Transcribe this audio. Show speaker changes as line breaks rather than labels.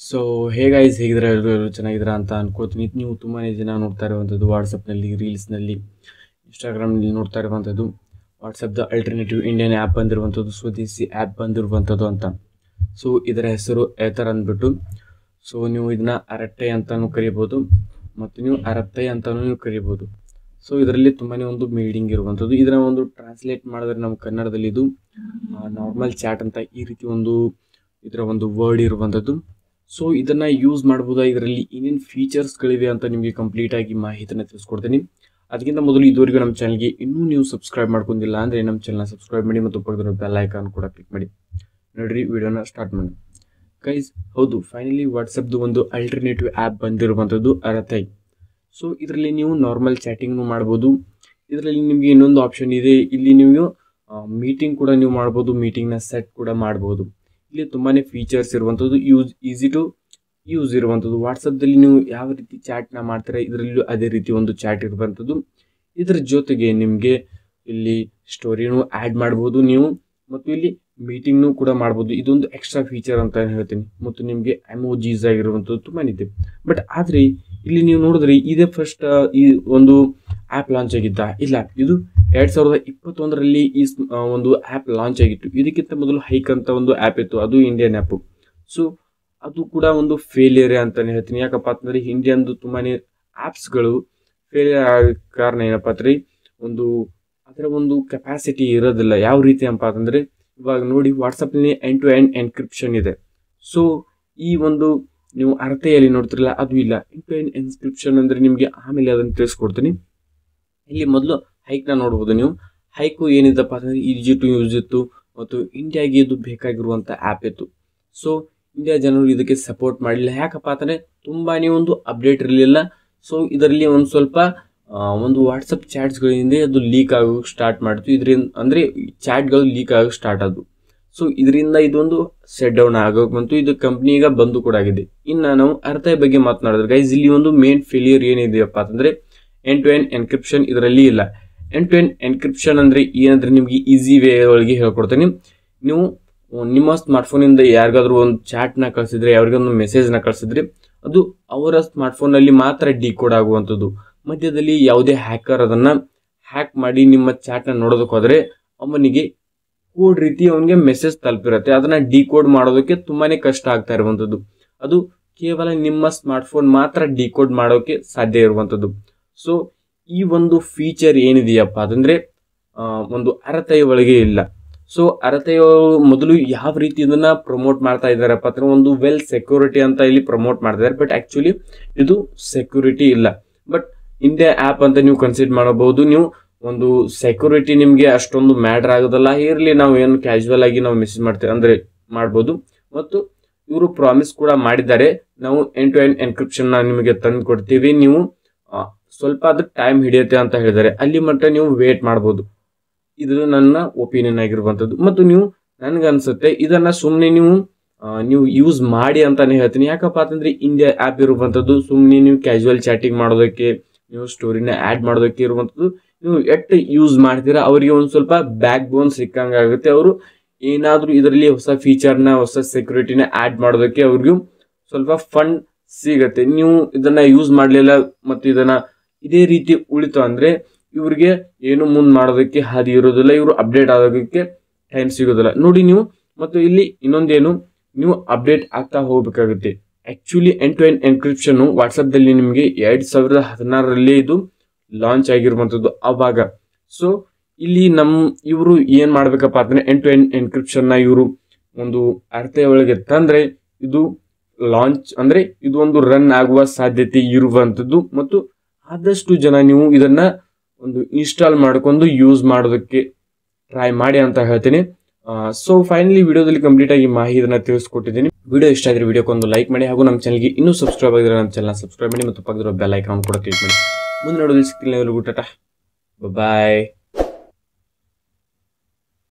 So hey guys, ಹೇಗಿದ್ರೆ ಎಲ್ಲರೂ ಚೆನ್ನಾಗಿದ್ದೀರಾ ಅಂತ ಅನ್ಕೋತೀನಿ. ನೀವು ತುಂಬಾ ಜನ ನೋಡ್ತಾ ಇರುವಂಥದ್ದು ವಾಟ್ಸಪ್ನಲ್ಲಿ, ರೀಲ್ಸ್ನಲ್ಲಿ, ಇನ್ಸ್ಟಾಗ್ರಾಮ್ನಲ್ಲಿ ನೋಡ್ತಾ ಇರುವಂಥದ್ದು ವಾಟ್ಸಪ್ದ ಅಲ್ಟರ್ನೇಟಿವ್ ಇಂಡಿಯನ್ ಆ್ಯಪ್ ಬಂದಿರುವಂಥದ್ದು, ಸ್ವದೇಶಿ ಆ್ಯಪ್ ಬಂದಿರುವಂಥದ್ದು ಅಂತ. ಸೊ ಇದರ ಹೆಸರು ಏತರ್ ಅಂದ್ಬಿಟ್ಟು. ಸೊ ನೀವು ಇದನ್ನ ಅರಟ್ಟೆ ಅಂತಲೂ ಕರಿಬೋದು ಮತ್ತು ನೀವು ಅರತ್ತೈ ಅಂತಲೂ ನೀವು ಕರಿಬೋದು. ಸೊ ಇದರಲ್ಲಿ ತುಂಬಾ ಒಂದು ಮೀಡಿಂಗ್ ಇರುವಂಥದ್ದು. ಇದನ್ನ ಒಂದು ಟ್ರಾನ್ಸ್ಲೇಟ್ ಮಾಡಿದ್ರೆ ನಮ್ಮ ಕನ್ನಡದಲ್ಲಿ ಇದು ನಾರ್ಮಲ್ ಚಾಟ್ ಅಂತ ಈ ರೀತಿ ಒಂದು ಇದರ ಒಂದು ವರ್ಡ್ ಇರುವಂಥದ್ದು. ಸೊ ಇದನ್ನು ಯೂಸ್ ಮಾಡ್ಬೋದಾ, ಇದರಲ್ಲಿ ಏನೇನು ಫೀಚರ್ಸ್ಗಳಿವೆ ಅಂತ ನಿಮಗೆ ಕಂಪ್ಲೀಟಾಗಿ ಮಾಹಿತಿನ ತಿಳಿಸ್ಕೊಡ್ತೀನಿ. ಅದಕ್ಕಿಂತ ಮೊದಲು ಇದುವರೆಗೂ ನಮ್ಮ ಚಾನಲ್ಗೆ ಇನ್ನೂ ನೀವು ಸಬ್ಸ್ಕ್ರೈಬ್ ಮಾಡ್ಕೊಂಡಿಲ್ಲ ಅಂದರೆ ನಮ್ಮ ಚಾನಲ್ನ ಸಬ್ಸ್ಕ್ರೈಬ್ ಮಾಡಿ ಮತ್ತು ಪಕ್ಕದ ಬೆಲ್ ಐಕಾನ್ ಕೂಡ ಕ್ಲಿಕ್ ಮಾಡಿ. ನೋಡಿರಿ, ವಿಡಿಯೋನ ಸ್ಟಾರ್ಟ್ ಮಾಡಿ ಗೈಸ್. ಹೌದು, ಫೈನಲಿ ವಾಟ್ಸಪ್ದು ಒಂದು ಅಲ್ಟರ್ನೇಟಿವ್ ಆ್ಯಪ್ ಬಂದಿರುವಂಥದ್ದು ಅರತ್ತೈ. ಸೊ ಇದರಲ್ಲಿ ನೀವು ನಾರ್ಮಲ್ ಚಾಟಿಂಗ್ನು ಮಾಡ್ಬೋದು. ಇದರಲ್ಲಿ ನಿಮಗೆ ಇನ್ನೊಂದು ಆಪ್ಷನ್ ಇದೆ, ಇಲ್ಲಿ ನೀವು ಮೀಟಿಂಗ್ ಕೂಡ ನೀವು ಮಾಡ್ಬೋದು, ಮೀಟಿಂಗ್ನ ಸೆಟ್ ಕೂಡ ಮಾಡ್ಬೋದು. ಇಲ್ಲಿ ತುಂಬಾ ಫೀಚರ್ಸ್ ಇರುವಂಥದ್ದು, ಈಸಿ ಟು ಯೂಸ್ ಇರುವಂಥದ್ದು. ವಾಟ್ಸಪ್ದಲ್ಲಿ ನೀವು ಯಾವ ರೀತಿ ಚಾಟ್ನ ಮಾಡ್ತಾರೆ ಇದರಲ್ಲೂ ಅದೇ ರೀತಿ ಒಂದು ಚಾಟ್ ಇರುವಂಥದ್ದು. ಇದರ ಜೊತೆಗೆ ನಿಮಗೆ ಇಲ್ಲಿ ಸ್ಟೋರಿನೂ ಆ್ಯಡ್ ಮಾಡ್ಬೋದು ನೀವು, ಮತ್ತು ಇಲ್ಲಿ ಮೀಟಿಂಗ್ನೂ ಕೂಡ ಮಾಡ್ಬೋದು. ಇದೊಂದು ಎಕ್ಸ್ಟ್ರಾ ಫೀಚರ್ ಅಂತ ಹೇಳ್ತೀನಿ. ಮತ್ತು ನಿಮಗೆ ಎಮೋಜೀಸ್ ಆಗಿರುವಂಥದ್ದು ತುಂಬಾ ಇದೆ. ಬಟ್ ಆದರೆ ಇಲ್ಲಿ ನೀವು ನೋಡಿದ್ರೆ ಇದೇ ಫಸ್ಟ್ ಈ ಒಂದು ಆ್ಯಪ್ ಲಾಂಚ್ ಆಗಿದ್ದ ಇಲ್ಲ, ಇದು 2021ರಲ್ಲಿ ಈ ಒಂದು ಆ್ಯಪ್ ಲಾಂಚ್ ಆಗಿತ್ತು. ಇದಕ್ಕಿಂತ ಮೊದಲು ಹೈಕ್ ಅಂತ ಒಂದು ಆ್ಯಪ್ ಇತ್ತು, ಅದು ಇಂಡಿಯನ್ ಆ್ಯಪು. ಸೊ ಅದು ಕೂಡ ಒಂದು ಫೇಲಿಯರ್ ಅಂತಲೇ ಹೇಳ್ತೀನಿ. ಯಾಕಪ್ಪ ಅಂತಂದರೆ ಇಂಡಿಯನ್ದು ತುಂಬಾ ಆ್ಯಪ್ಸ್ಗಳು ಫೇಲಿಯರ್ ಆಗೋಕ್ಕೆ ಕಾರಣ ಏನಪ್ಪ ಅಂದರೆ ಅದರ ಒಂದು ಕೆಪಾಸಿಟಿ ಇರೋದಿಲ್ಲ. ಯಾವ ರೀತಿ ಅಪ್ಪ ಅಂತಂದರೆ ಇವಾಗ ನೋಡಿ, ವಾಟ್ಸಪ್ನಲ್ಲಿ ಎಂಡ್ ಟು ಎಂಡ್ ಎನ್ಕ್ರಿಪ್ಷನ್ ಇದೆ. ಸೊ ಈ ಒಂದು ನೀವು ಅರ್ತೆಯಲ್ಲಿ ನೋಡ್ತಿರಲ್ಲ, ಅದು ಇಲ್ಲ. ಎಂಡ್ ಟು ಎಂಡ್ ಎನ್ಕ್ರಿಪ್ಷನ್ ಅಂದರೆ ನಿಮಗೆ ಆಮೇಲೆ ಅದನ್ನು ತಿಳಿಸ್ಕೊಡ್ತೀನಿ. ಇಲ್ಲಿ ಮೊದಲು ಹೈಕ್ನ ನೋಡ್ಬೋದು ನೀವು. ಹೈಕು ಏನಿದೆಪ್ಪ ಅಂತಂದರೆ ಈಜಿ ಟು ಯೂಸ್ ಇತ್ತು ಮತ್ತು ಇಂಡಿಯಾಗೆ ಇದು ಬೇಕಾಗಿರುವಂಥ ಆ್ಯಪ್ ಇತ್ತು. ಸೊ ಇಂಡಿಯಾ ಜನರು ಇದಕ್ಕೆ ಸಪೋರ್ಟ್ ಮಾಡಲಿಲ್ಲ. ಯಾಕಪ್ಪ ಅಂತಂದರೆ ತುಂಬಾ ಒಂದು ಅಪ್ಡೇಟ್ ಇರಲಿಲ್ಲ. ಸೊ ಇದರಲ್ಲಿ ಒಂದು ಸ್ವಲ್ಪ ಒಂದು ವಾಟ್ಸಪ್ ಚಾಟ್ಸ್ಗಳಿಂದ ಅದು ಲೀಕ್ ಆಗೋಕ್ಕೆ ಸ್ಟಾರ್ಟ್ ಮಾಡ್ತು. ಇದರಿಂದ ಅಂದರೆ ಚಾಟ್ಗಳು ಲೀಕ್ ಆಗೋಕ್ಕೆ ಸ್ಟಾರ್ಟ್ ಆದವು. ಸೊ ಇದರಿಂದ ಇದೊಂದು ಸೆಟ್ ಡೌನ್ ಆಗೋಕೆ ಬಂತು. ಇದು ಕಂಪ್ನಿಗ ಬಂದು ಕೂಡ ಆಗಿದೆ. ಇನ್ನು ನಾವು ಅರ್ಥ ಬಗ್ಗೆ ಮಾತನಾಡಿದ್ರೆ ಗೈಸ್, ಇಲ್ಲಿ ಒಂದು ಮೇನ್ ಫೇಲಿಯರ್ ಏನಿದೆಯಪ್ಪ ಅಂತಂದರೆ ಎಂಡ್ ಟು ಎಂಡ್ ಎನ್ಕ್ರಿಪ್ಷನ್ ಇದರಲ್ಲಿ ಇಲ್ಲ. ಎಂಡ್ ಟು ಎಂಡ್ ಎನ್ಕ್ರಿಪ್ಷನ್ ಅಂದರೆ ಏನಂದರೆ ನಿಮಗೆ ಈಸಿ ವೇ ಒಳಗೆ ಹೇಳ್ಕೊಡ್ತೀನಿ. ನೀವು ನಿಮ್ಮ ಸ್ಮಾರ್ಟ್ಫೋನಿಂದ ಯಾರಿಗಾದ್ರೂ ಒಂದು ಚಾಟ್ನ ಕಳಿಸಿದ್ರೆ, ಯಾರಿಗೊಂದು ಮೆಸೇಜ್ನ ಕಳಿಸಿದ್ರೆ, ಅದು ಅವರ ಸ್ಮಾರ್ಟ್ಫೋನಲ್ಲಿ ಮಾತ್ರ ಡಿಕೋಡ್ ಆಗುವಂಥದ್ದು. ಮಧ್ಯದಲ್ಲಿ ಯಾವುದೇ ಹ್ಯಾಕರ್ ಅದನ್ನು ಹ್ಯಾಕ್ ಮಾಡಿ ನಿಮ್ಮ ಚಾಟ್ನ ನೋಡೋದಕ್ಕೆ ಹೋದರೆ ಅವನಿಗೆ ಕೋಡ್ ರೀತಿ ಅವನಿಗೆ ಮೆಸೇಜ್ ತಲುಪಿರುತ್ತೆ. ಅದನ್ನು ಡಿಕೋಡ್ ಮಾಡೋದಕ್ಕೆ ತುಂಬಾ ಕಷ್ಟ ಆಗ್ತಾ ಇರುವಂಥದ್ದು. ಅದು ಕೇವಲ ನಿಮ್ಮ ಸ್ಮಾರ್ಟ್ಫೋನ್ ಮಾತ್ರ ಡಿಕೋಡ್ ಮಾಡೋಕ್ಕೆ ಸಾಧ್ಯ ಇರುವಂಥದ್ದು. ಸೊ ಈ ಒಂದು ಫೀಚರ್ ಏನಿದೆಯಪ್ಪ ಅಂತಂದರೆ ಒಂದು ಅರತ್ತೈ ಒಳಗೆ ಇಲ್ಲ. ಸೊ ಅರತ್ತೈಯ ಮೊದಲು ಯಾವ ರೀತಿ ಇದನ್ನು ಪ್ರಮೋಟ್ ಮಾಡ್ತಾ ಇದ್ದಾರಪ್ಪ ಅಂದರೆ ಒಂದು ವೆಲ್ ಸೆಕ್ಯೂರಿಟಿ ಅಂತ ಇಲ್ಲಿ ಪ್ರಮೋಟ್ ಮಾಡ್ತಿದ್ದಾರೆ. ಬಟ್ ಆ್ಯಕ್ಚುಲಿ ಇದು ಸೆಕ್ಯೂರಿಟಿ ಇಲ್ಲ. ಬಟ್ ಇಂಡಿಯಾ ಆ್ಯಪ್ ಅಂತ ನೀವು ಕನ್ಸಿಡರ್ ಮಾಡಬಹುದು. ನೀವು ಒಂದು ಸೆಕ್ಯೂರಿಟಿ ನಿಮಗೆ ಅಷ್ಟೊಂದು ಮ್ಯಾಟರ್ ಆಗೋದಲ್ಲ. ಇರಲಿ, ನಾವು ಏನು ಕ್ಯಾಶುವಲ್ ಆಗಿ ನಾವು ಮೆಸೇಜ್ ಮಾಡ್ತೇವೆ ಅಂದರೆ ಮಾಡ್ಬೋದು. ಮತ್ತು ಇವರು ಪ್ರಾಮಿಸ್ ಕೂಡ ಮಾಡಿದ್ದಾರೆ, ನಾವು ಎಂಡ್ ಟು ಎಂಡ್ ಎನ್ಕ್ರಿಪ್ಷನ್ನ ನಿಮಗೆ ತಂದು ಕೊಡ್ತೀವಿ, ನೀವು ಸ್ವಲ್ಪ ಅದು ಟೈಮ್ ಹಿಡಿಯುತ್ತೆ ಅಂತ ಹೇಳಿದ್ದಾರೆ. ಅಲ್ಲಿ ಮಟ್ಟ ನೀವು ವೇಟ್ ಮಾಡ್ಬೋದು. ಇದು ನನ್ನ ಒಪಿನಿಯನ್ ಆಗಿರುವಂಥದ್ದು. ಮತ್ತು ನೀವು ನನಗನ್ಸುತ್ತೆ ಇದನ್ನು ಸುಮ್ಮನೆ ನೀವು ಯೂಸ್ ಮಾಡಿ ಅಂತಾನೆ ಹೇಳ್ತೀನಿ. ಯಾಕಪ್ಪ ಅಂತಂದರೆ ಇಂಡಿಯಾ ಆ್ಯಪ್ ಇರುವಂಥದ್ದು ಸುಮ್ಮನೆ ನೀವು ಕ್ಯಾಶುವಲ್ ಚಾಟಿಂಗ್ ಮಾಡೋದಕ್ಕೆ, ನೀವು ಸ್ಟೋರಿನ ಆ್ಯಡ್ ಮಾಡೋದಕ್ಕೆ ಇರುವಂಥದ್ದು. ನೀವು ಎಷ್ಟು ಯೂಸ್ ಮಾಡ್ತೀರಾ ಅವರಿಗೆ ಒಂದು ಸ್ವಲ್ಪ ಬ್ಯಾಕ್ ಬೋನ್ ಸಿಕ್ಕಂಗಾಗುತ್ತೆ. ಅವರು ಏನಾದರೂ ಇದರಲ್ಲಿ ಹೊಸ ಫೀಚರ್ನ, ಹೊಸ ಸೆಕ್ಯೂರಿಟಿನ ಆ್ಯಡ್ ಮಾಡೋದಕ್ಕೆ ಅವ್ರಿಗೂ ಸ್ವಲ್ಪ ಫಂಡ್ ಸಿಗುತ್ತೆ. ನೀವು ಇದನ್ನು ಯೂಸ್ ಮಾಡಲಿಲ್ಲ ಮತ್ತು ಇದನ್ನು ಇದೇ ರೀತಿ ಉಳಿತು ಅಂದರೆ ಇವ್ರಿಗೆ ಏನು ಮುಂದೆ ಮಾಡೋದಕ್ಕೆ ಹಾದಿ ಇರೋದಿಲ್ಲ. ಇವರು ಅಪ್ಡೇಟ್ ಆಗೋದಕ್ಕೆ ಟೈಮ್ ಸಿಗೋದಿಲ್ಲ ನೋಡಿ ನೀವು. ಮತ್ತು ಇಲ್ಲಿ ಇನ್ನೊಂದೇನು, ನೀವು ಅಪ್ಡೇಟ್ ಆಗ್ತಾ ಹೋಗಬೇಕಾಗುತ್ತೆ. ಆ್ಯಕ್ಚುಲಿ ಎಂಡ್ ಟು ಎಂಡ್ ಎನ್ಕ್ರಿಪ್ಷನ್ನು ವಾಟ್ಸಪ್ದಲ್ಲಿ ನಿಮಗೆ 2016ರಲ್ಲಿ ಇದು ಲಾಂಚ್ ಆಗಿರುವಂಥದ್ದು ಆವಾಗ. ಸೊ ಇಲ್ಲಿ ಇವರು ಏನು ಮಾಡಬೇಕಪ್ಪ ಅಂತಂದರೆ ಎಂಡ್ ಟು ಎಂಡ್ ಎನ್ಕ್ರಿಪ್ಷನ್ನ ಇವರು ಒಂದು ಅರ್ಥ ಒಳಗೆ ತಂದರೆ ಇದು ಲಾಂಚ್ ಅಂದರೆ ಇದು ಒಂದು ರನ್ ಆಗುವ ಸಾಧ್ಯತೆ ಇರುವಂಥದ್ದು. ಮತ್ತು ಆದಷ್ಟು ಜನ ನೀವು ಇದನ್ನು ಒಂದು ಇನ್ಸ್ಟಾಲ್ ಮಾಡ್ಕೊಂಡು ಯೂಸ್ ಮಾಡೋದಕ್ಕೆ ಟ್ರೈ ಮಾಡಿ ಅಂತ ಹೇಳ್ತೀನಿ. ಸೊ ಫೈನಲಿ ವಿಡಿಯೋದಲ್ಲಿ ಕಂಪ್ಲೀಟಾಗಿ ಮಾಹಿತಿಯನ್ನು ತಿಳಿಸ್ಕೊಟ್ಟಿದ್ದೀನಿ. ವಿಡಿಯೋ ಇಷ್ಟ ಆದರೆ ವಿಡಿಯೋಕ್ಕೊಂದು ಲೈಕ್ ಮಾಡಿ, ಹಾಗೂ ನಮ್ಮ ಚಾನಲ್ಗೆ ಇನ್ನೂ ಸಬ್ಸ್ಕ್ರೈಬ್ ಆಗಿದ್ರೆ ನಮ್ಮ ಚಾನಲ್ನ ಸಬ್ಸ್ಕ್ರೈಬ್ ಮಾಡಿ ಮತ್ತು ಪಕ್ಕದ ಬೆಲ್ ಐಕಾನ್ ಕೂಡ ಕ್ಲಿಕ್ ಮಾಡಿ. ಮುಂದೆ ನೋಡೋದು ಸಿಕ್ಕಿಲ್ಲ. ಟಾಟಾ, ಬಾಯ್.